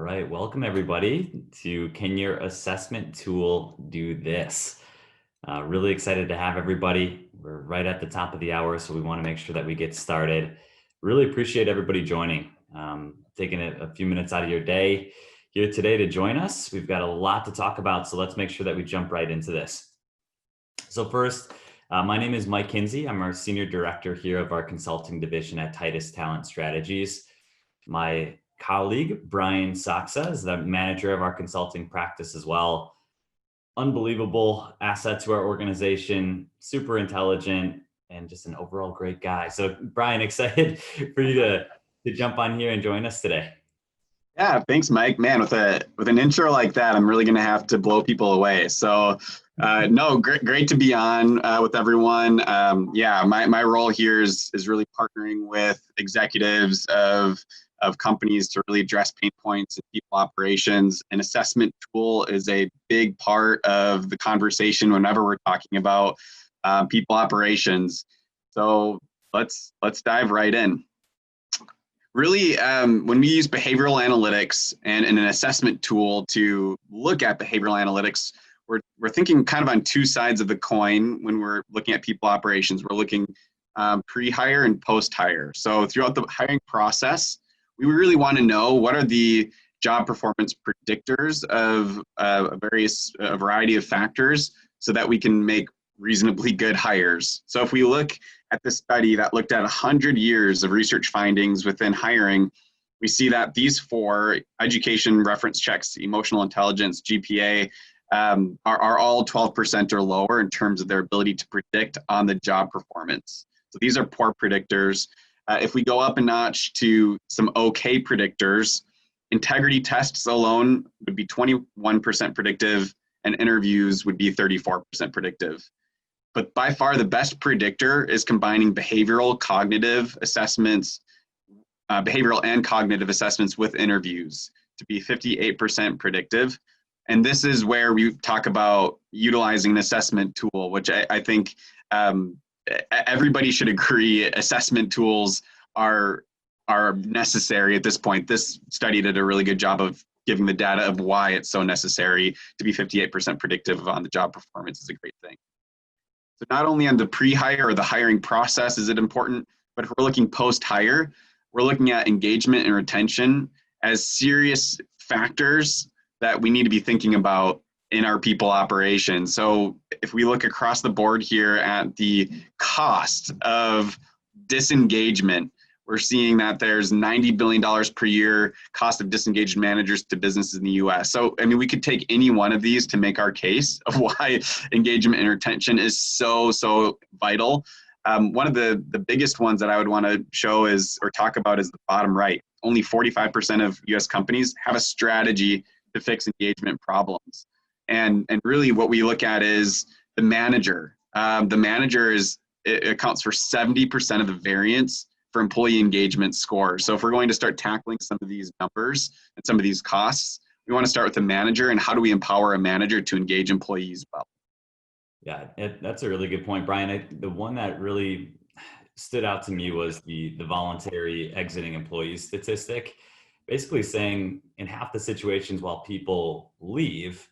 right, welcome everybody to Can Your Assessment Tool Do This? Really excited to have everybody. We're right at the top of the hour, so we want to make sure that we get started. Really appreciate everybody joining, taking a few minutes out of your day here today to join us. We've got a lot to talk about, so let's make sure that we jump right into this. So first, my name is Mike Kuenzi. I'm our Senior Director here of our Consulting Division at Titus Talent Strategies. My colleague, Brian Saksa, is the manager of our consulting practice as well. Unbelievable asset to our organization, super intelligent, and just an overall great guy. So Brian, excited for you to jump on here and join us today. Yeah, thanks, Mike. Man, with an intro like that, I'm really going to have to blow people away. So, no, great to be on with everyone. Yeah, my role here is really partnering with executives of companies to really address pain points in people operations. An assessment tool is a big part of the conversation whenever we're talking about people operations. So let's dive right in. Really, when we use behavioral analytics and an assessment tool to look at behavioral analytics, we're thinking kind of on two sides of the coin when we're looking at people operations. We're looking pre-hire and post-hire. So throughout the hiring process, we really want to know what are the job performance predictors of a variety of factors so that we can make reasonably good hires. So if we look at the study that looked at 100 years of research findings within hiring, we see that these four, education, reference checks, emotional intelligence, GPA, are all 12% or lower in terms of their ability to predict on the job performance. So these are poor predictors. If we go up a notch to some okay predictors, integrity tests alone would be 21% predictive, and interviews would be 34% predictive. But by far the best predictor is combining behavioral and cognitive assessments with interviews to be 58% predictive. And this is where we talk about utilizing an assessment tool, which I think everybody should agree assessment tools are necessary at this point. This study did a really good job of giving the data of why it's so necessary. To be 58% predictive on the job performance is a great thing. So not only on the pre-hire or the hiring process is it important, but if we're looking post-hire, we're looking at engagement and retention as serious factors that we need to be thinking about in our people operations. So if we look across the board here at the cost of disengagement, we're seeing that there's $90 billion per year cost of disengaged managers to businesses in the US. So, I mean, we could take any one of these to make our case of why engagement and retention is so vital. One of the biggest ones that I would want to show or talk about is the bottom right. Only 45% of US companies have a strategy to fix engagement problems. And really what we look at is the manager. The manager accounts for 70% of the variance for employee engagement scores. So if we're going to start tackling some of these numbers and some of these costs, we want to start with the manager and how do we empower a manager to engage employees well? Yeah, that's a really good point, Brian. The one that really stood out to me was the voluntary exiting employees statistic, basically saying in half the situations while people leave,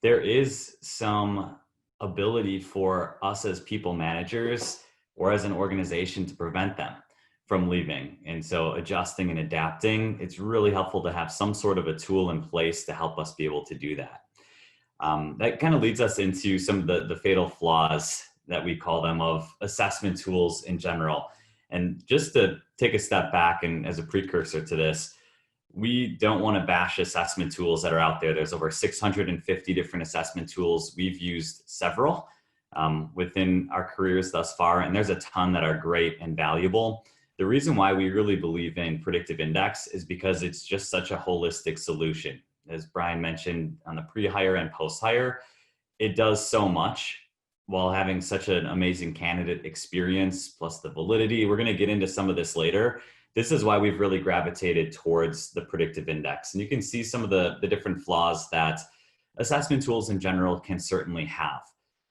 there is some ability for us as people managers or as an organization to prevent them from leaving. And so adjusting and adapting, it's really helpful to have some sort of a tool in place to help us be able to do that. That kind of leads us into some of the fatal flaws that we call them of assessment tools in general. And just to take a step back and as a precursor to this, we don't want to bash assessment tools that are out there. There's over 650 different assessment tools. We've used several within our careers thus far, and there's a ton that are great and valuable. The reason why we really believe in Predictive Index is because it's just such a holistic solution. As Brian mentioned, on the pre-hire and post-hire, it does so much while having such an amazing candidate experience, plus the validity. We're going to get into some of this later. This is why we've really gravitated towards the Predictive Index. And you can see some of the different flaws that assessment tools in general can certainly have.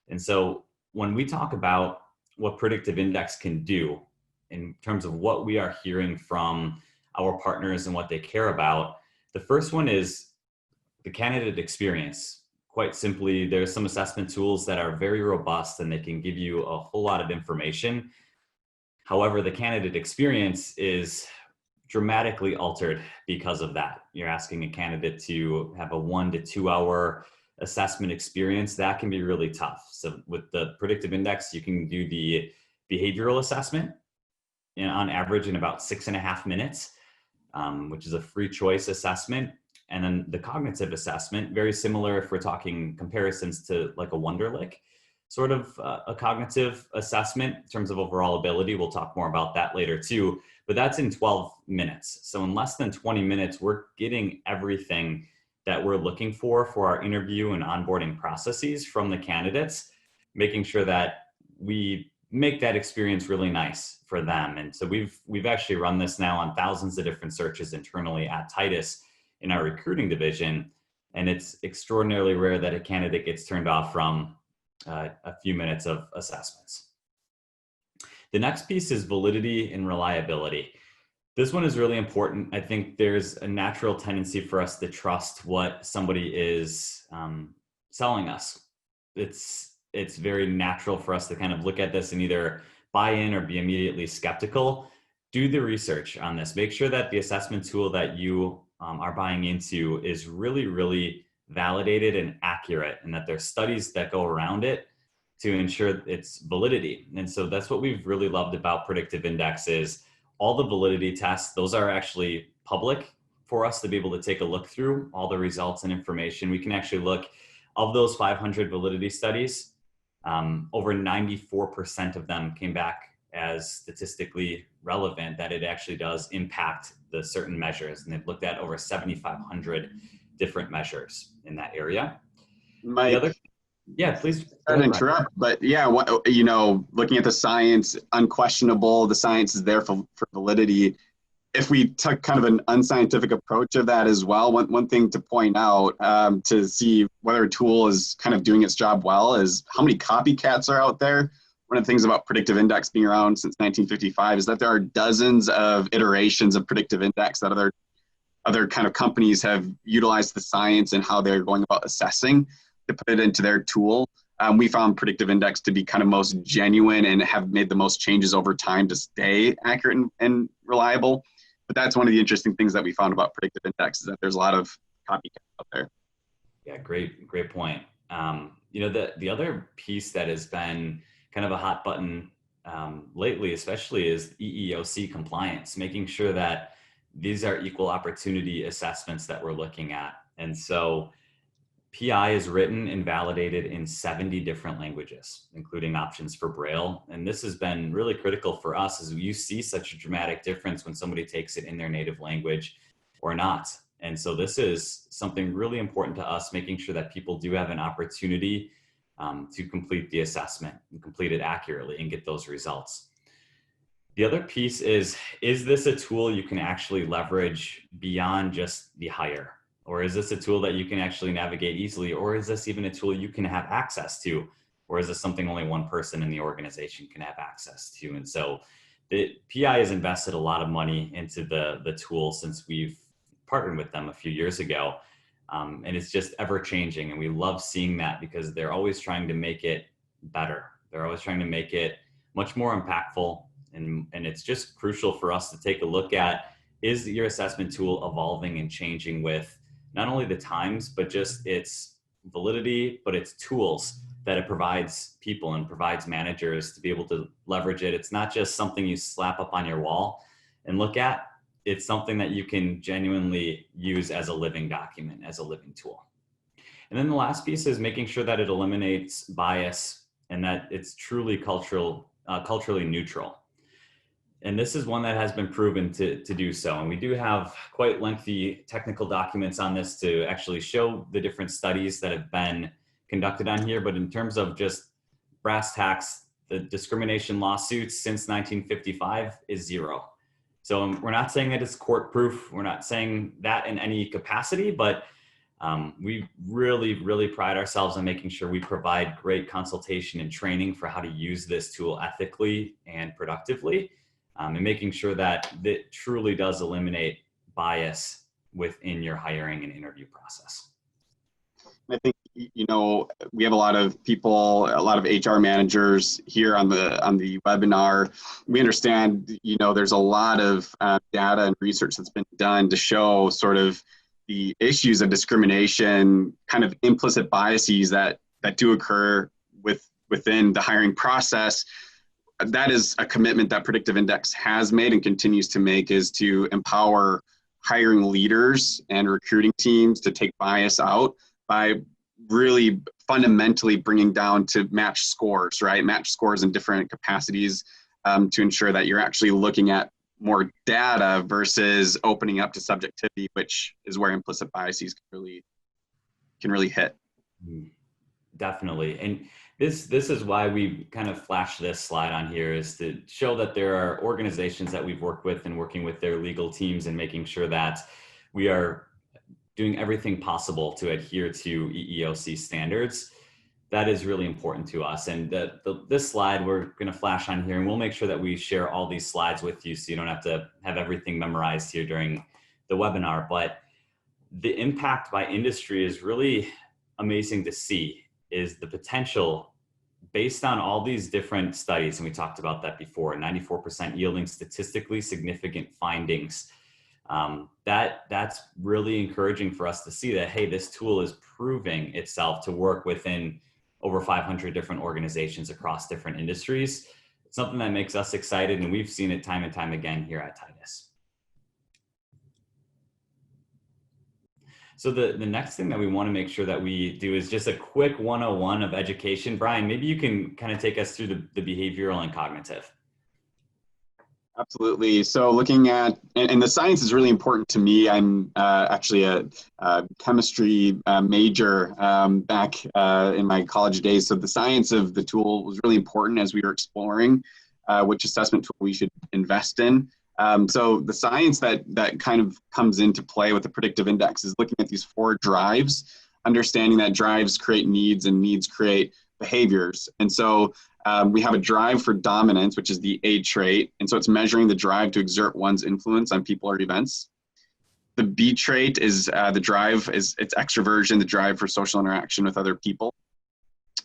And so when we talk about what Predictive Index can do in terms of what we are hearing from our partners and what they care about, The first one is the candidate experience. Quite simply, there's some assessment tools that are very robust and they can give you a whole lot of information. However, the candidate experience is dramatically altered because of that. You're asking a candidate to have a 1 to 2 hour assessment experience. That can be really tough. So with the predictive index, you can do the behavioral assessment on average in about 6.5 minutes, which is a free choice assessment. And then the cognitive assessment, very similar if we're talking comparisons to like a Wonderlic, sort of a cognitive assessment in terms of overall ability. We'll talk more about that later too, but that's in 12 minutes. So in less than 20 minutes, we're getting everything that we're looking for our interview and onboarding processes from the candidates, making sure that we make that experience really nice for them. And so we've actually run this now on thousands of different searches internally at Titus in our recruiting division. And it's extraordinarily rare that a candidate gets turned off from a few minutes of assessments. The next piece is validity and reliability. This one is really important. I think there's a natural tendency for us to trust what somebody is selling us. It's very natural for us to kind of look at this and either buy in or be immediately skeptical. Do the research on this. Make sure that the assessment tool that you are buying into is really, really validated and accurate, and that there's studies that go around it to ensure its validity. And so that's what we've really loved about Predictive Index is all the validity tests. Those are actually public for us to be able to take a look through all the results and information. We can actually look of those 500 validity studies. Over 94% of them came back as statistically relevant, that it actually does impact the certain measures. And they've looked at over 7,500 different measures in that area. Mike, yeah, please. Sorry to interrupt, but yeah, looking at the science, unquestionable, the science is there for validity. If we took kind of an unscientific approach of that as well, one thing to point out to see whether a tool is kind of doing its job well is how many copycats are out there. One of the things about Predictive Index being around since 1955 is that there are dozens of iterations of Predictive Index that other kind of companies have utilized the science and how they're going about assessing to put it into their tool. We found Predictive Index to be kind of most genuine and have made the most changes over time to stay accurate and reliable. But that's one of the interesting things that we found about Predictive Index is that there's a lot of copycats out there. Yeah, great point. The other piece that has been kind of a hot button lately, especially, is EEOC compliance, making sure that these are equal opportunity assessments that we're looking at. And so PI is written and validated in 70 different languages, including options for Braille. And this has been really critical for us as you see such a dramatic difference when somebody takes it in their native language or not. And so this is something really important to us, making sure that people do have an opportunity to complete the assessment and complete it accurately and get those results. The other piece is this a tool you can actually leverage beyond just the hire? Or is this a tool that you can actually navigate easily? Or is this even a tool you can have access to? Or is this something only one person in the organization can have access to? And so the PI has invested a lot of money into the tool since we've partnered with them a few years ago. And it's just ever changing. And we love seeing that because they're always trying to make it better. They're always trying to make it much more impactful. And it's just crucial for us to take a look at, is your assessment tool evolving and changing with not only the times, but just its validity, but its tools that it provides people and provides managers to be able to leverage it. It's not just something you slap up on your wall and look at. It's something that you can genuinely use as a living document, as a living tool. And then the last piece is making sure that it eliminates bias and that it's truly culturally neutral. And this is one that has been proven to do so. And we do have quite lengthy technical documents on this to actually show the different studies that have been conducted on here. But in terms of just brass tacks, the discrimination lawsuits since 1955 is 0. So we're not saying that it's court proof. We're not saying that in any capacity, but we really, really pride ourselves on making sure we provide great consultation and training for how to use this tool ethically and productively. And making sure that it truly does eliminate bias within your hiring and interview process. I think, we have a lot of people, a lot of HR managers here on the webinar. We understand, there's a lot of data and research that's been done to show sort of the issues of discrimination, kind of implicit biases that do occur within the hiring process. That is a commitment that Predictive Index has made and continues to make, is to empower hiring leaders and recruiting teams to take bias out by really fundamentally bringing down to match scores, right? Match scores in different capacities to ensure that you're actually looking at more data versus opening up to subjectivity, which is where implicit biases can really hit. Definitely. And this is why we kind of flashed this slide on here, is to show that there are organizations that we've worked with and working with their legal teams and making sure that we are doing everything possible to adhere to EEOC standards. That is really important to us. And this slide we're going to flash on here, and we'll make sure that we share all these slides with you so you don't have to have everything memorized here during the webinar. But the impact by industry is really amazing to see, is the potential based on all these different studies. And we talked about that before, 94% yielding statistically significant findings. That's really encouraging for us to see that, hey, this tool is proving itself to work within over 500 different organizations across different industries. It's something that makes us excited, and we've seen it time and time again here at Titus. So the next thing that we want to make sure that we do is just a quick 101 of education. Brian, maybe you can kind of take us through the behavioral and cognitive. Absolutely. So looking at, and the science is really important to me. I'm actually a chemistry major back in my college days. So the science of the tool was really important as we were exploring which assessment tool we should invest in. So the science that kind of comes into play with the predictive index is looking at these 4 drives, understanding that drives create needs and needs create behaviors. And so we have a drive for dominance, which is the A trait. And so it's measuring the drive to exert one's influence on people or events. The B trait is the drive is it's extroversion, the drive for social interaction with other people.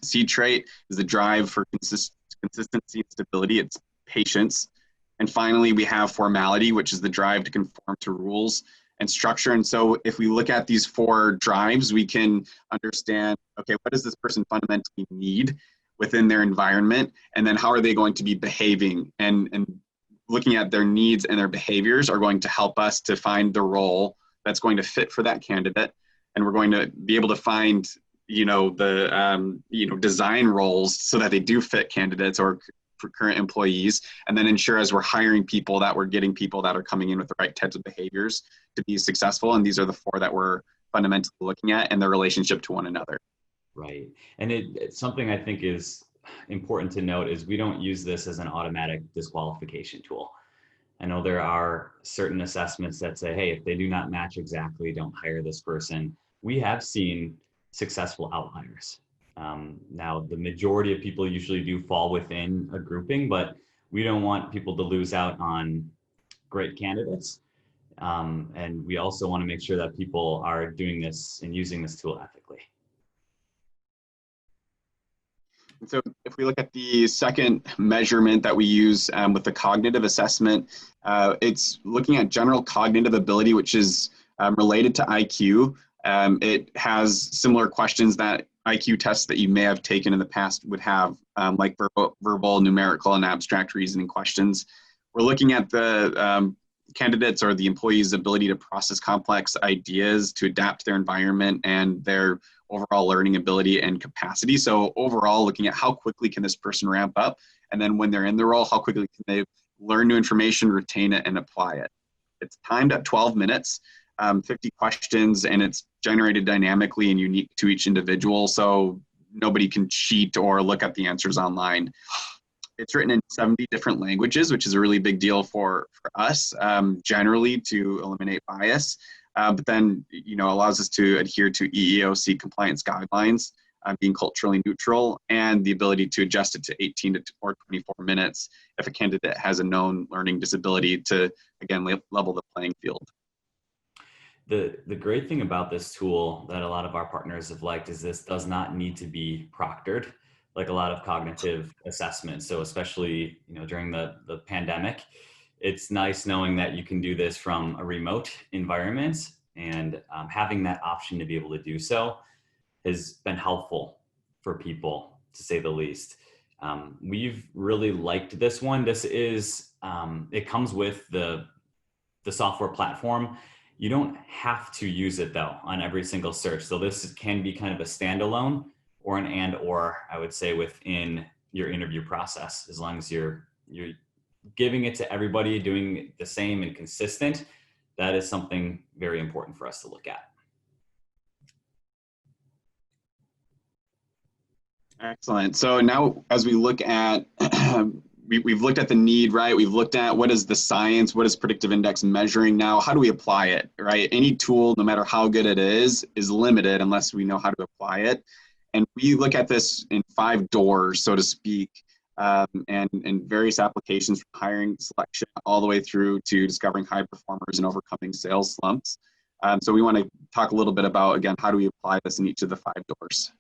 C trait is the drive for consistency and stability. It's patience. And finally, we have formality, which is the drive to conform to rules and structure. And so if we look at these 4 drives, we can understand, okay, what does this person fundamentally need within their environment? And then how are they going to be behaving? And looking at their needs and their behaviors are going to help us to find the role that's going to fit for that candidate. And we're going to be able to find, design roles so that they do fit candidates or for current employees, and then ensure as we're hiring people that we're getting people that are coming in with the right types of behaviors to be successful. And these are the 4 that we're fundamentally looking at and their relationship to one another. Right. And it's something I think is important to note is we don't use this as an automatic disqualification tool. I know there are certain assessments that say, hey, if they do not match exactly, don't hire this person. We have seen successful outliers. Now, the majority of people usually do fall within a grouping, but we don't want people to lose out on great candidates. And we also want to make sure that people are doing this and using this tool ethically. So if we look at the second measurement that we use with the cognitive assessment, it's looking at general cognitive ability, which is related to IQ. It has similar questions that IQ tests that you may have taken in the past would have, like verbal, numerical, and abstract reasoning questions. We're looking at the candidates or the employees' ability to process complex ideas, to adapt to their environment, and their overall learning ability and capacity. So overall, looking at how quickly can this person ramp up, and then when they're in the role, how quickly can they learn new information, retain it, and apply it. It's timed at 12 minutes, 50 questions, and it's generated dynamically and unique to each individual, so nobody can cheat or look at the answers online. It's written in 70 different languages, which is a really big deal for us, generally to eliminate bias, but then allows us to adhere to EEOC compliance guidelines, being culturally neutral, and the ability to adjust it to 18 or 24 minutes if a candidate has a known learning disability to, again, level the playing field. The great thing about this tool that a lot of our partners have liked is this does not need to be proctored like a lot of cognitive assessments. So especially, during the pandemic, it's nice knowing that you can do this from a remote environment, and having that option to be able to do so has been helpful for people, to say the least. We've really liked this one. This is, it comes with the software platform. You don't have to use it though on every single search. So this can be kind of a standalone or an or I would say within your interview process, as long as you're giving it to everybody, doing the same and consistent. That is something very important for us to look at. Excellent. So now as we look at, we've looked at the need, right? We've looked at what is the science, what is predictive index measuring now? How do we apply it, right? Any tool, no matter how good it is limited unless we know how to apply it. And we look at this in 5 doors, so to speak, and various applications from hiring, selection, all the way through to discovering high performers and overcoming sales slumps. So we want to talk a little bit about, again, how do we apply this in each of the 5 doors?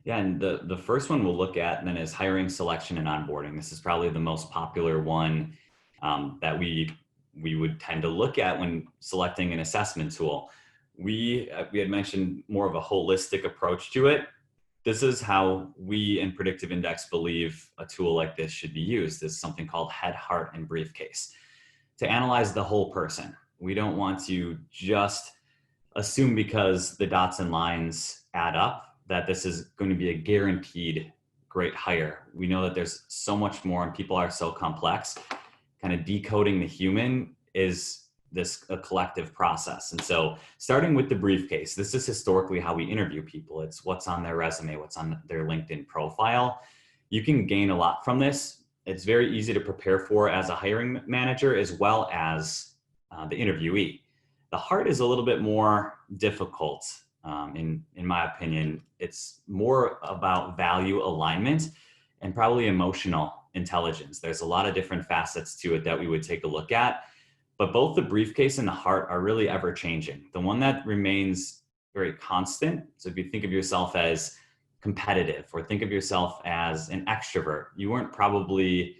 Yeah, and the first one we'll look at then is hiring, selection, and onboarding. This is probably the most popular one that we would tend to look at when selecting an assessment tool. We had mentioned more of a holistic approach to it. This is how we in Predictive Index believe a tool like this should be used. Is something called head, heart, and briefcase to analyze the whole person. We don't want to just assume because the dots and lines add up that this is going to be a guaranteed great hire. We know that there's so much more and people are so complex. Kind of decoding the human is a collective process. And so starting with the briefcase, this is historically how we interview people. It's what's on their resume, what's on their LinkedIn profile. You can gain a lot from this. It's very easy to prepare for as a hiring manager as well as the interviewee. The heart is a little bit more difficult. In my opinion. It's more about value alignment and probably emotional intelligence. There's a lot of different facets to it that we would take a look at, but both the briefcase and the heart are really ever changing. The one that remains very constant, so if you think of yourself as competitive or think of yourself as an extrovert, you weren't probably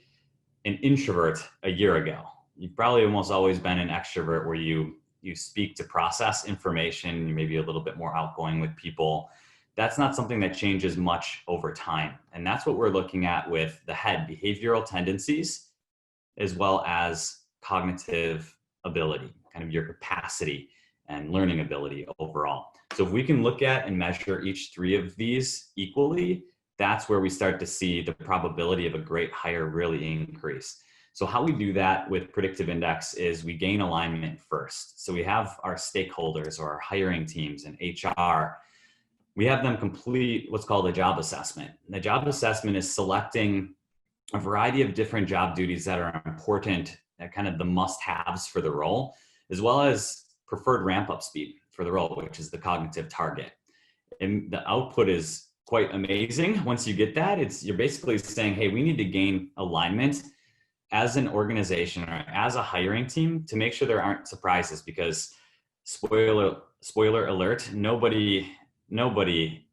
an introvert a year ago. You've probably almost always been an extrovert where you speak to process information, you may be a little bit more outgoing with people. That's not something that changes much over time. And that's what we're looking at with the head, behavioral tendencies, as well as cognitive ability, kind of your capacity and learning ability overall. So if we can look at and measure each 3 of these equally, that's where we start to see the probability of a great hire really increase. So how we do that with Predictive Index is we gain alignment first. So we have our stakeholders or our hiring teams and HR, we have them complete what's called a job assessment. And the job assessment is selecting a variety of different job duties that are important, kind of the must-haves for the role, as well as preferred ramp-up speed for the role, which is the cognitive target. And the output is quite amazing. Once you get that, you're basically saying, hey, we need to gain alignment as an organization or as a hiring team to make sure there aren't surprises, because spoiler alert, nobody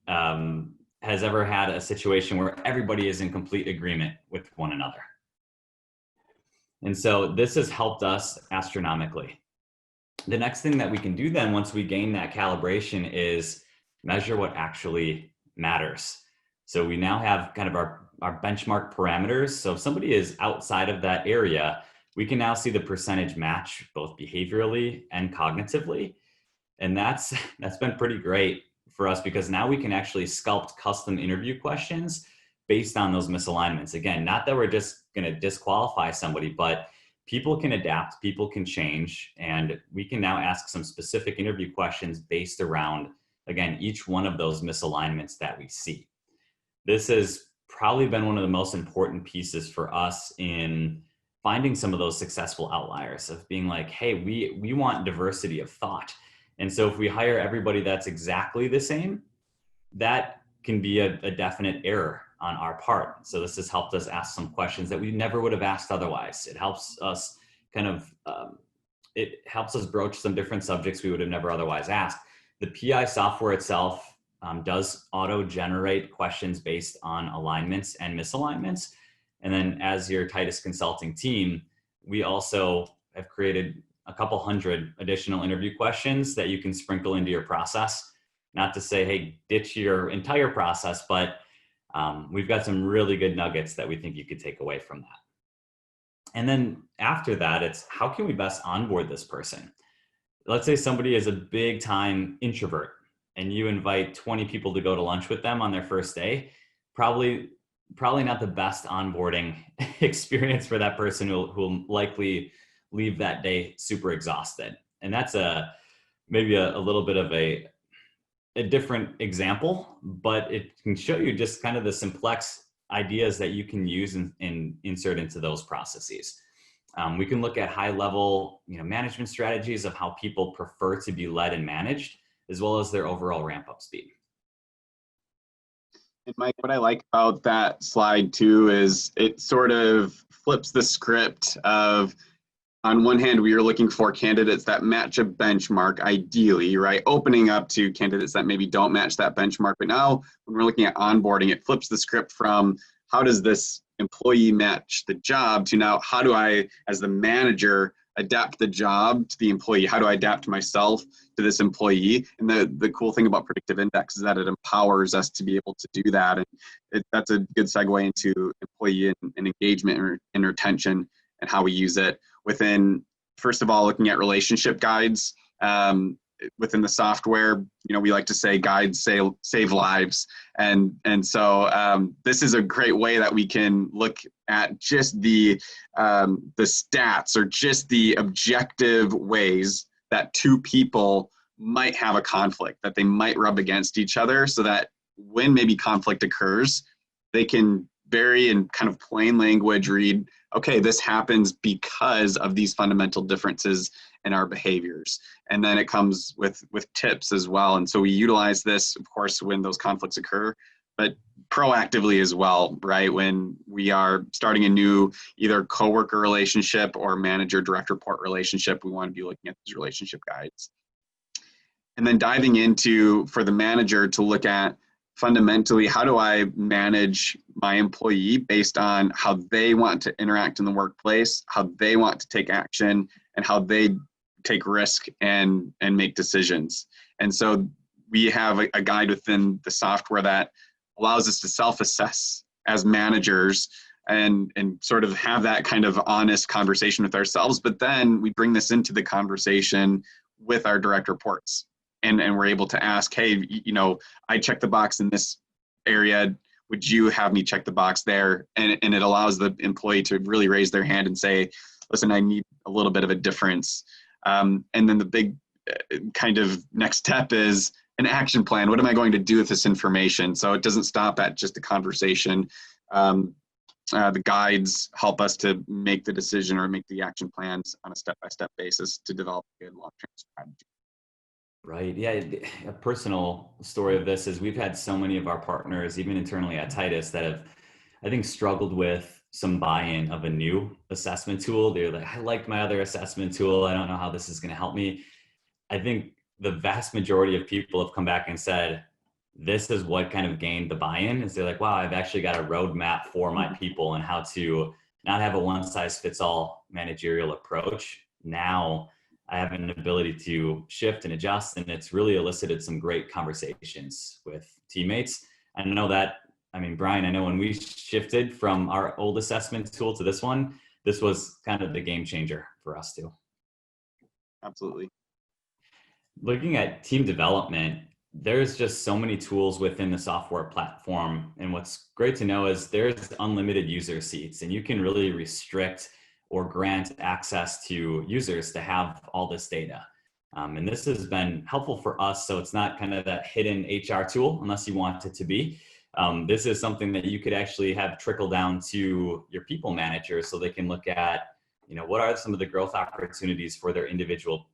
has ever had a situation where everybody is in complete agreement with one another. And so this has helped us astronomically. The next thing that we can do then, once we gain that calibration, is measure what actually matters. So we now have kind of our benchmark parameters. So if somebody is outside of that area, we can now see the percentage match both behaviorally and cognitively. And that's been pretty great for us, because now we can actually sculpt custom interview questions based on those misalignments. Again, not that we're just going to disqualify somebody, but people can adapt, people can change, and we can now ask some specific interview questions based around, again, each one of those misalignments that we see. This has probably been one of the most important pieces for us in finding some of those successful outliers, of being like, hey, we want diversity of thought. And so if we hire everybody that's exactly the same, that can be a definite error on our part. So this has helped us ask some questions that we never would have asked otherwise. It helps us kind of it helps us broach some different subjects we would have never otherwise asked. The PI software itself does auto-generate questions based on alignments and misalignments. And then as your Titus Consulting team, we also have created a couple hundred additional interview questions that you can sprinkle into your process. Not to say, hey, ditch your entire process, but we've got some really good nuggets that we think you could take away from that. And then after that, it's how can we best onboard this person? Let's say somebody is a big time introvert and you invite 20 people to go to lunch with them on their first day. Probably not the best onboarding experience for that person who will likely leave that day super exhausted. And that's maybe a little bit of a different example, but it can show you just kind of the simplex ideas that you can use and insert into those processes. We can look at high level, management strategies of how people prefer to be led and managed, as well as their overall ramp up speed. And Mike, what I like about that slide too is it sort of flips the script of, on one hand, we are looking for candidates that match a benchmark, ideally, right? Opening up to candidates that maybe don't match that benchmark. But now when we're looking at onboarding, it flips the script from how does this employee match the job to now how do I, as the manager, adapt the job to the employee? How do I adapt myself to this employee? And the cool thing about Predictive Index is that it empowers us to be able to do that. And that's a good segue into employee and engagement and retention and how we use it within, first of all, looking at relationship guides. Within the software, we like to say guides save lives. And so this is a great way that we can look at just the stats or just the objective ways that two people might have a conflict, that they might rub against each other, so that when maybe conflict occurs, they can very in kind of plain language read, okay, this happens because of these fundamental differences in our behaviors. And then it comes with tips as well. And so we utilize this, of course, when those conflicts occur, but proactively as well, right? When we are starting a new either coworker relationship or manager direct report relationship, we want to be looking at these relationship guides. And then diving into, for the manager to look at fundamentally, how do I manage my employee based on how they want to interact in the workplace, how they want to take action, and how they take risk and make decisions. And so we have a guide within the software that allows us to self-assess as managers and sort of have that kind of honest conversation with ourselves. But then we bring this into the conversation with our direct reports. And we're able to ask, hey, I checked the box in this area. Would you have me check the box there? And it allows the employee to really raise their hand and say, listen, I need a little bit of a difference. And then the big kind of next step is an action plan. What am I going to do with this information? So it doesn't stop at just a conversation. The guides help us to make the decision or make the action plans on a step-by-step basis to develop a good long-term strategy. Right. Yeah. A personal story of this is we've had so many of our partners, even internally at Titus, that have, I think, struggled with some buy-in of a new assessment tool. They're like, I liked my other assessment tool. I don't know how this is going to help me. I think the vast majority of people have come back and said, this is what kind of gained the buy-in. Is they're like, wow, I've actually got a roadmap for my people and how to not have a one-size-fits-all managerial approach. Now I have an ability to shift and adjust, and it's really elicited some great conversations with teammates. I know that, Brian, I know when we shifted from our old assessment tool to this one, this was kind of the game changer for us too. Absolutely. Looking at team development, there's just so many tools within the software platform. And what's great to know is there's unlimited user seats, and you can really restrict or grant access to users to have all this data. And this has been helpful for us. So it's not kind of that hidden HR tool unless you want it to be. This is something that you could actually have trickle down to your people manager so they can look at, what are some of the growth opportunities for their individual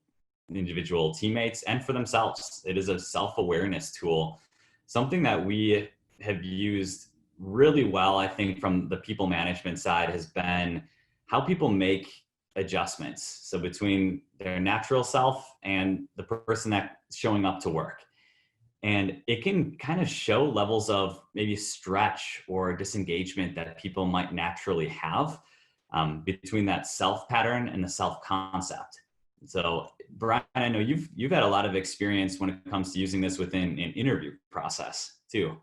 teammates and for themselves. It is a self-awareness tool, something that we have used really well, I think, from the people management side has been how people make adjustments. So between their natural self and the person that's showing up to work. And it can kind of show levels of maybe stretch or disengagement that people might naturally have between that self pattern and the self concept. So, Brian, I know you've had a lot of experience when it comes to using this within an interview process too.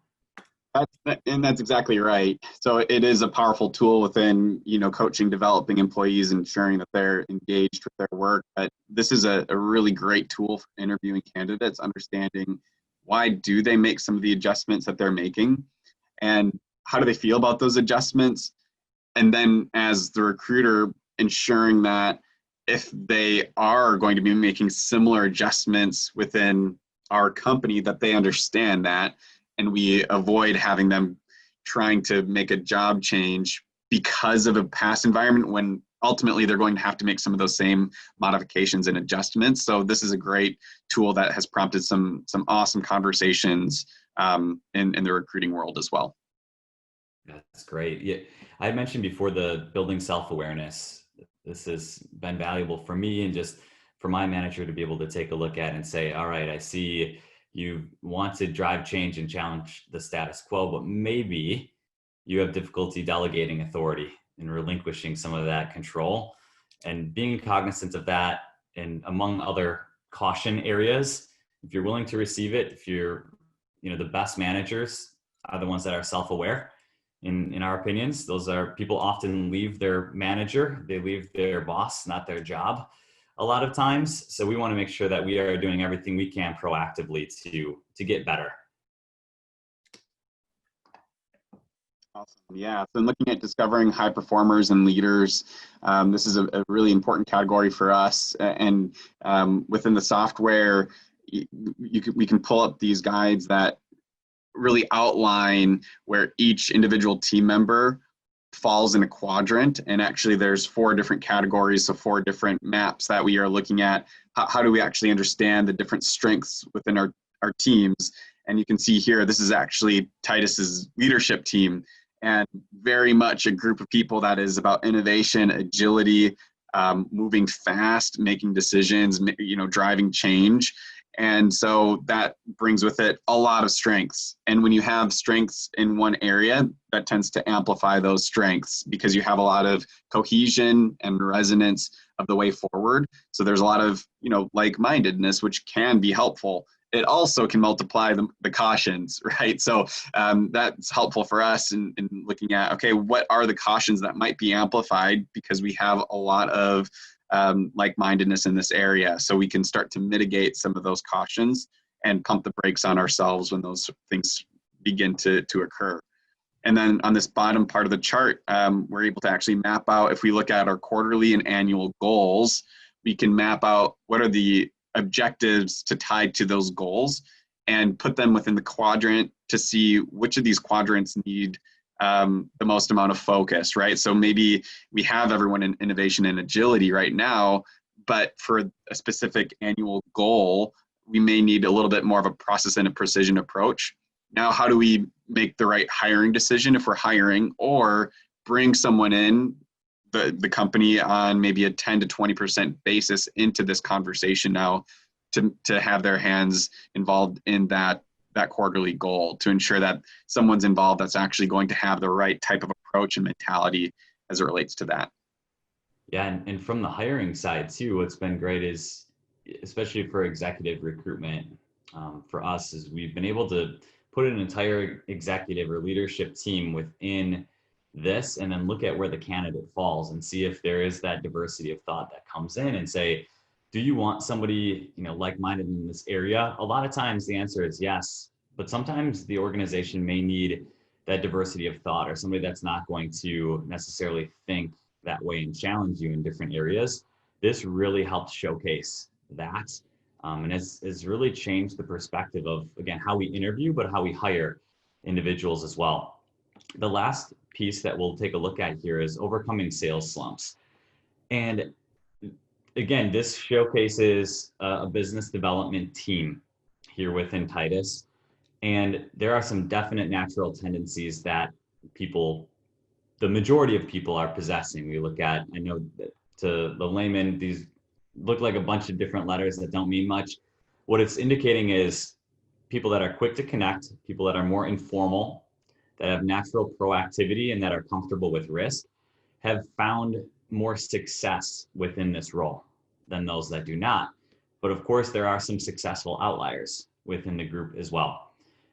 That's exactly right. So it is a powerful tool within, coaching, developing employees, ensuring that they're engaged with their work. But this is a really great tool for interviewing candidates, understanding why do they make some of the adjustments that they're making, and how do they feel about those adjustments? And then as the recruiter, ensuring that if they are going to be making similar adjustments within our company, that they understand that, and we avoid having them trying to make a job change because of a past environment when ultimately they're going to have to make some of those same modifications and adjustments. So this is a great tool that has prompted some awesome conversations in the recruiting world as well. That's great. Yeah, I had mentioned before the building self-awareness. This has been valuable for me and just for my manager to be able to take a look at and say, all right, I see you want to drive change and challenge the status quo, but maybe you have difficulty delegating authority and relinquishing some of that control, and being cognizant of that. And among other caution areas, if you're willing to receive it, if you're, the best managers are the ones that are self-aware. In our opinions, those are people often leave their manager, they leave their boss, not their job a lot of times. So we want to make sure that we are doing everything we can proactively to get better. Awesome. Yeah. So looking at discovering high performers and leaders, this is a really important category for us. And within the software, we can pull up these guides that really outline where each individual team member falls in a quadrant. And actually there's 4 different categories, so 4 different maps that we are looking at. How do we actually understand the different strengths within our teams? And you can see here, this is actually Titus's leadership team, and very much a group of people that is about innovation, agility, moving fast, making decisions, driving change. And so that brings with it a lot of strengths. And when you have strengths in one area, that tends to amplify those strengths because you have a lot of cohesion and resonance of the way forward. So there's a lot of, like-mindedness, which can be helpful. It also can multiply the cautions, right? So that's helpful for us in looking at, okay, what are the cautions that might be amplified because we have a lot of like-mindedness in this area, so we can start to mitigate some of those cautions and pump the brakes on ourselves when those things begin to occur. And then on this bottom part of the chart, we're able to actually map out, if we look at our quarterly and annual goals, we can map out what are the objectives to tie to those goals and put them within the quadrant to see which of these quadrants need the most amount of focus, right? So maybe we have everyone in innovation and agility right now, but for a specific annual goal, we may need a little bit more of a process and a precision approach. Now, how do we make the right hiring decision if we're hiring, or bring someone in the company on maybe a 10 to 20% basis into this conversation now to have their hands involved in that quarterly goal, to ensure that someone's involved that's actually going to have the right type of approach and mentality as it relates to that. Yeah, and from the hiring side too, what's been great is, especially for executive recruitment, for us, is we've been able to put an entire executive or leadership team within this and then look at where the candidate falls and see if there is that diversity of thought that comes in and say, do you want somebody, like-minded in this area? A lot of times the answer is yes, but sometimes the organization may need that diversity of thought, or somebody that's not going to necessarily think that way and challenge you in different areas. This really helps showcase that. And has really changed the perspective of, again, how we interview, but how we hire individuals as well. The last piece that we'll take a look at here is overcoming sales slumps. And again, this showcases a business development team here within Titus. And there are some definite natural tendencies that the majority of people are possessing. We look at, I know that to the layman, these look like a bunch of different letters that don't mean much. What it's indicating is people that are quick to connect, people that are more informal, that have natural proactivity and that are comfortable with risk, have found more success within this role than those that do not. But of course, there are some successful outliers within the group as well.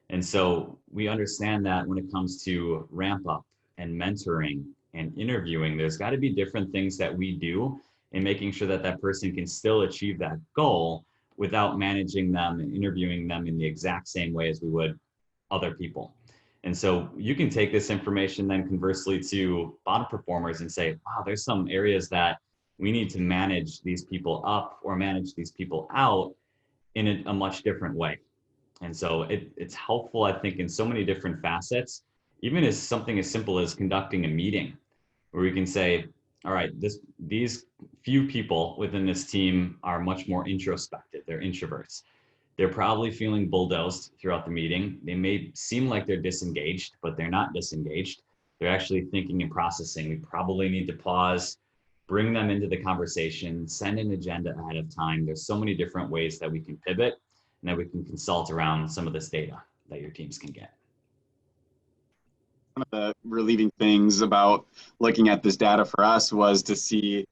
And so we understand that when it comes to ramp up and mentoring and interviewing, there's got to be different things that we do in making sure that that person can still achieve that goal without managing them and interviewing them in the exact same way as we would other people. And so you can take this information then conversely to bottom performers and say, wow, there's some areas that we need to manage these people up or manage these people out in a much different way. And so it's helpful, I think, in so many different facets, even as something as simple as conducting a meeting where we can say, all right, these few people within this team are much more introspective. They're introverts. They're probably feeling bulldozed throughout the meeting. They may seem like they're disengaged, but they're not disengaged. They're actually thinking and processing. We probably need to pause, bring them into the conversation, send an agenda ahead of time. There's so many different ways that we can pivot and that we can consult around some of this data that your teams can get. One of the relieving things about looking at this data for us was to see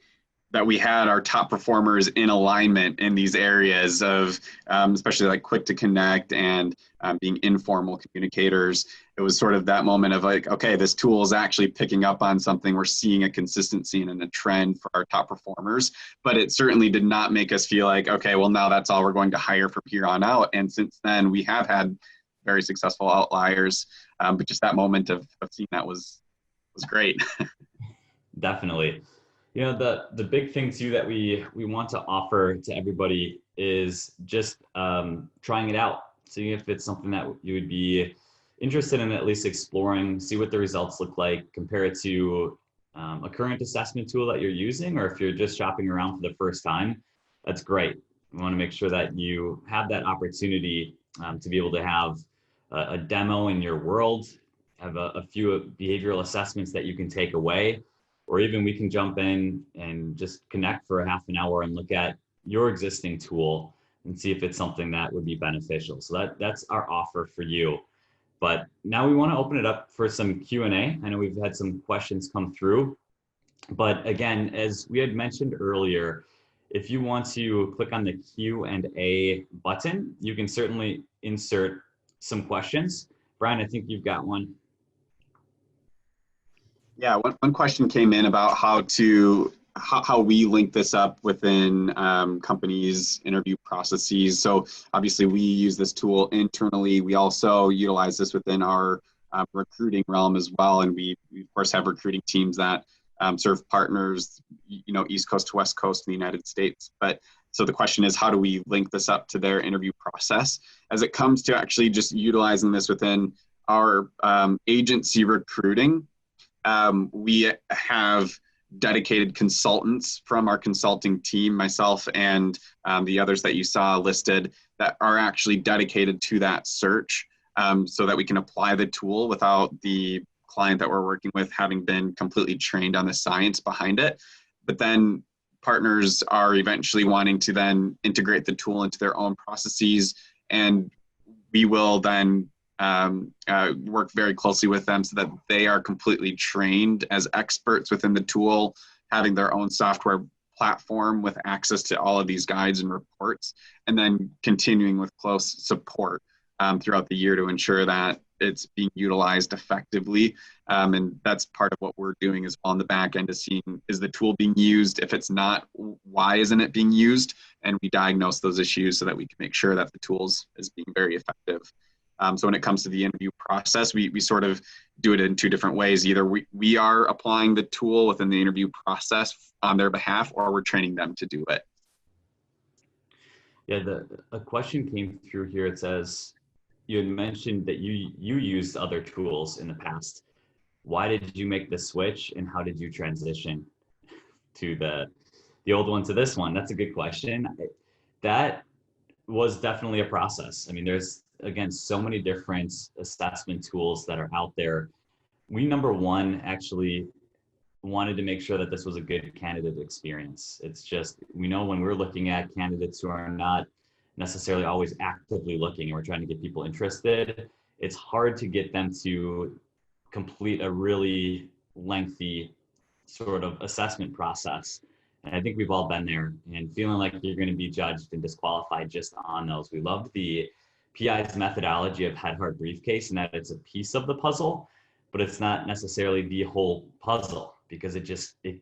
that we had our top performers in alignment in these areas of, especially like quick to connect and being informal communicators. It was sort of that moment of like, okay, this tool is actually picking up on something. We're seeing a consistency and a trend for our top performers, but it certainly did not make us feel like, okay, well, now that's all we're going to hire from here on out. And since then we have had very successful outliers, but just that moment of seeing that was great. Definitely. You know, the big thing too that we want to offer to everybody is just trying it out. Seeing if it's something that you would be interested in at least exploring, see what the results look like, compare it to a current assessment tool that you're using, or if you're just shopping around for the first time, that's great. We want to make sure that you have that opportunity to be able to have a demo in your world, have a few behavioral assessments that you can take away, or even we can jump in and just connect for a half an hour and look at your existing tool and see if it's something that would be beneficial. So that's our offer for you. But now we want to open it up for some Q&A. I know we've had some questions come through, but again, as we had mentioned earlier, if you want to click on the Q&A button, you can certainly insert some questions. Brian, I think you've got one. Yeah, one question came in about how we link this up within companies' interview processes. So obviously we use this tool internally. We also utilize this within our recruiting realm as well. And we of course have recruiting teams that serve partners, East Coast to West Coast in the United States. But so the question is, how do we link this up to their interview process? As it comes to actually just utilizing this within our agency recruiting, we have dedicated consultants from our consulting team, myself and the others that you saw listed, that are actually dedicated to that search, so that we can apply the tool without the client that we're working with having been completely trained on the science behind it. But then partners are eventually wanting to then integrate the tool into their own processes, and we will then work very closely with them so that they are completely trained as experts within the tool, having their own software platform with access to all of these guides and reports, and then continuing with close support throughout the year to ensure that it's being utilized effectively. And that's part of what we're doing as well on the back end, is seeing, is the tool being used? If it's not, why isn't it being used? And we diagnose those issues so that we can make sure that the tools is being very effective. So when it comes to the interview process, we sort of do it in two different ways. Either we are applying the tool within the interview process on their behalf, or we're training them to do it. Yeah, a question came through here. It says, you had mentioned that you used other tools in the past. Why did you make the switch, and how did you transition to the old one to this one? That's a good question. That was definitely a process. I mean, there's, again, so many different assessment tools that are out there. We, number one, actually wanted to make sure that this was a good candidate experience. It's just, we know when we're looking at candidates who are not necessarily always actively looking and we're trying to get people interested, it's hard to get them to complete a really lengthy sort of assessment process. And I think we've all been there and feeling like you're going to be judged and disqualified just on those. We loved the PI's methodology of head, heart, briefcase, and that it's a piece of the puzzle, but it's not necessarily the whole puzzle, because it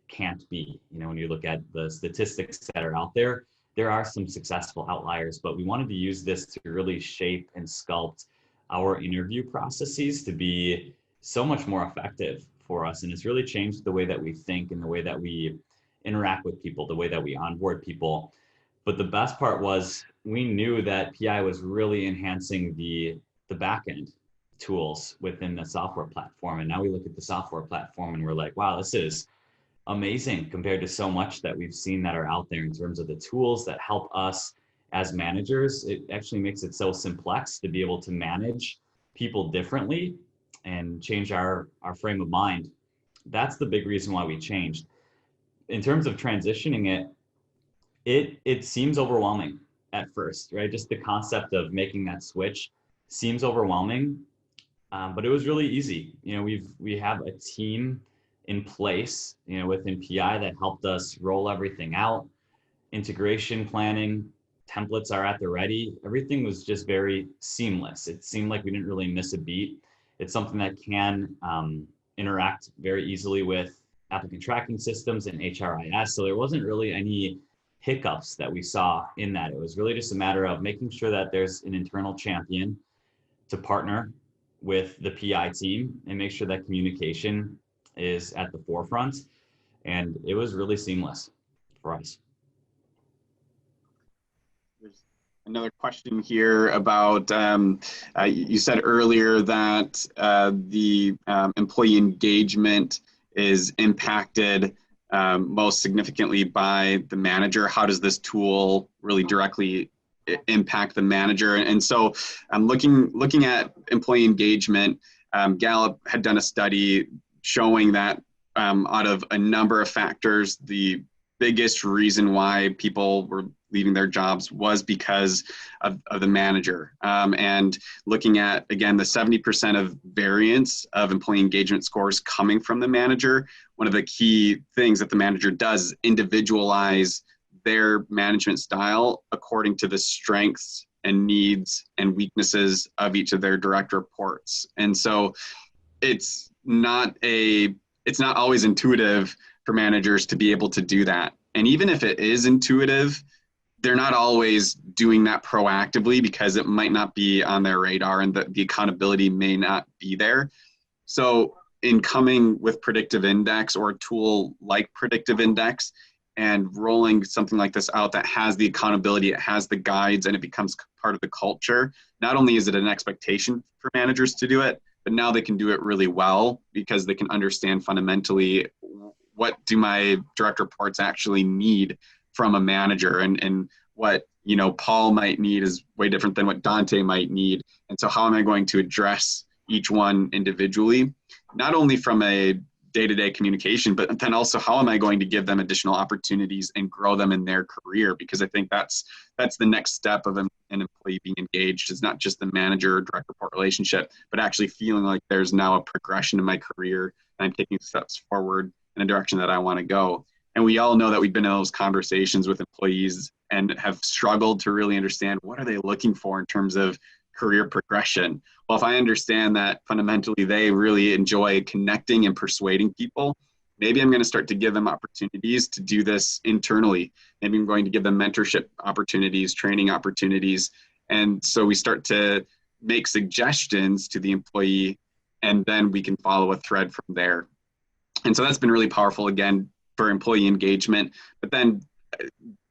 can't be. You know, when you look at the statistics that are out there, there are some successful outliers, but we wanted to use this to really shape and sculpt our interview processes to be so much more effective for us. And it's really changed the way that we think and the way that we interact with people, the way that we onboard people. But the best part was we knew that PI was really enhancing the back end tools within the software platform. And now we look at the software platform and we're like, wow, this is amazing compared to so much that we've seen that are out there in terms of the tools that help us as managers. It actually makes it so simplex to be able to manage people differently and change our frame of mind. That's the big reason why we changed. In terms of transitioning it seems overwhelming at first, right? Just the concept of making that switch seems overwhelming, but it was really easy. You know, we have a team in place, you know, within PI that helped us roll everything out. Integration planning, templates are at the ready. Everything was just very seamless. It seemed like we didn't really miss a beat. It's something that can interact very easily with applicant tracking systems and HRIS. So there wasn't really any hiccups that we saw in that. It was really just a matter of making sure that there's an internal champion to partner with the PI team and make sure that communication is at the forefront. And it was really seamless for us. There's another question here about, you said earlier that the employee engagement is impacted most significantly by the manager. How does this tool really directly impact the manager? And so I'm looking at employee engagement. Gallup had done a study showing that out of a number of factors, the biggest reason why people were leaving their jobs was because of the manager. And looking at, again, the 70% of variance of employee engagement scores coming from the manager, one of the key things that the manager does is individualize their management style according to the strengths and needs and weaknesses of each of their direct reports. And so it's not always intuitive for managers to be able to do that. And even if it is intuitive, they're not always doing that proactively because it might not be on their radar and the accountability may not be there. So in coming with Predictive Index or a tool like Predictive Index and rolling something like this out that has the accountability, it has the guides, and it becomes part of the culture, not only is it an expectation for managers to do it, but now they can do it really well because they can understand fundamentally what do my direct reports actually need from a manager, and what, you know, Paul might need is way different than what Dante might need. And so how am I going to address each one individually, not only from a day-to-day communication, but then also how am I going to give them additional opportunities and grow them in their career? Because I think that's the next step of an employee being engaged, is not just the manager or direct report relationship, but actually feeling like there's now a progression in my career and I'm taking steps forward in a direction that I want to go. And we all know that we've been in those conversations with employees and have struggled to really understand what are they looking for in terms of career progression. Well, if I understand that fundamentally they really enjoy connecting and persuading people, maybe I'm going to start to give them opportunities to do this internally. Maybe I'm going to give them mentorship opportunities, training opportunities. And so we start to make suggestions to the employee, and then we can follow a thread from there. And so that's been really powerful, again, for employee engagement. But then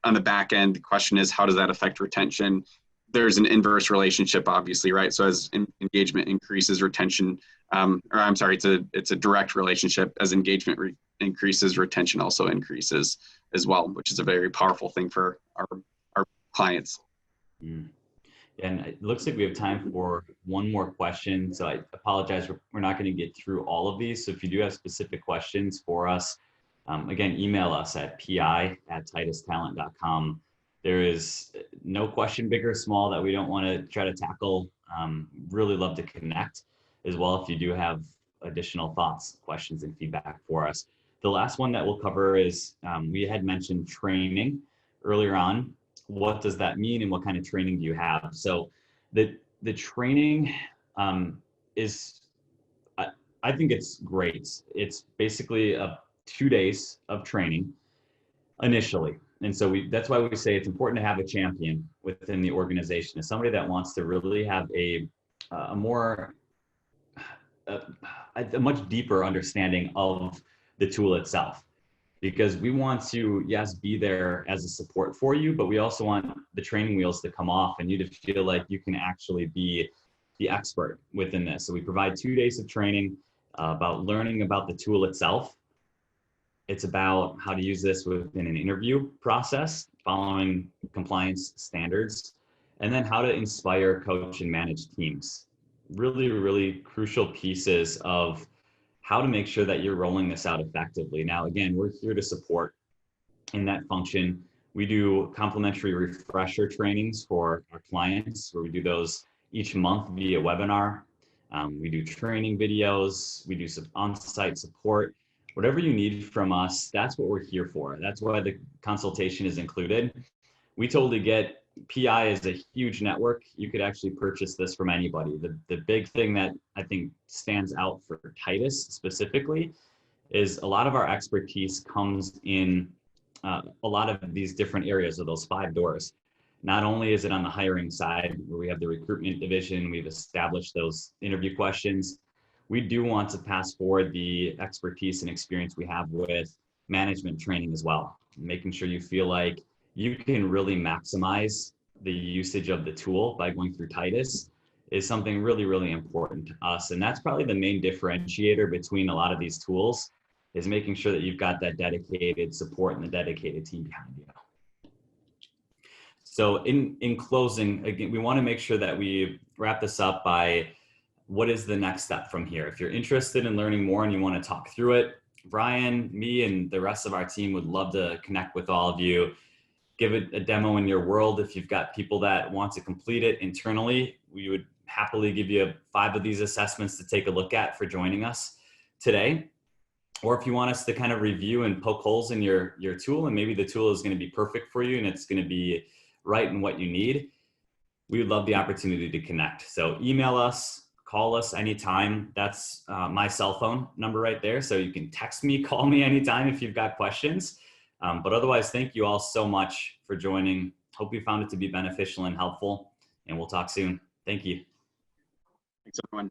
on the back end, the question is, how does that affect retention? There's an inverse relationship, obviously, right? So as engagement increases, retention, it's a direct relationship. As engagement increases, retention also increases as well, which is a very powerful thing for our clients. Mm. And it looks like we have time for one more question. So I apologize, we're not going to get through all of these. So if you do have specific questions for us, again, email us at pi@titustalent.com. There is no question, big or small, that we don't want to try to tackle. Really love to connect as well if you do have additional thoughts, questions, and feedback for us. The last one that we'll cover is we had mentioned training earlier on. What does that mean and what kind of training do you have? So the training is, I think it's great. It's basically 2 days of training initially. And so that's why we say it's important to have a champion within the organization, is somebody that wants to really have a more, a much deeper understanding of the tool itself. Because we want to, yes, be there as a support for you, but we also want the training wheels to come off and you to feel like you can actually be the expert within this. So we provide 2 days of training about learning about the tool itself. It's about how to use this within an interview process, following compliance standards, and then how to inspire, coach, and manage teams. Really, really crucial pieces of how to make sure that you're rolling this out effectively. Now, again, we're here to support in that function. We do complimentary refresher trainings for our clients, where we do those each month via webinar. We do training videos, we do some on-site support. Whatever you need from us, that's what we're here for. That's why the consultation is included. We totally get PI is a huge network. You could actually purchase this from anybody. The big thing that I think stands out for Titus specifically is a lot of our expertise comes in a lot of these different areas of those 5 doors. Not only is it on the hiring side, where we have the recruitment division, we've established those interview questions. We do want to pass forward the expertise and experience we have with management training as well, making sure you feel like you can really maximize the usage of the tool by going through Titus is something really, really important to us. And that's probably the main differentiator between a lot of these tools, is making sure that you've got that dedicated support and the dedicated team behind you. So in closing, again, we want to make sure that we wrap this up by what is the next step from here. If you're interested in learning more and you want to talk through it, Brian, me, and the rest of our team would love to connect with all of you. Give it a demo in your world. If you've got people that want to complete it internally, we would happily give you 5 of these assessments to take a look at for joining us today. Or if you want us to kind of review and poke holes in your tool, and maybe the tool is going to be perfect for you and it's going to be right in what you need, we would love the opportunity to connect. So email us, call us anytime. That's my cell phone number right there. So you can text me, call me anytime if you've got questions. But otherwise, thank you all so much for joining. Hope you found it to be beneficial and helpful, and we'll talk soon. Thank you. Thanks, everyone.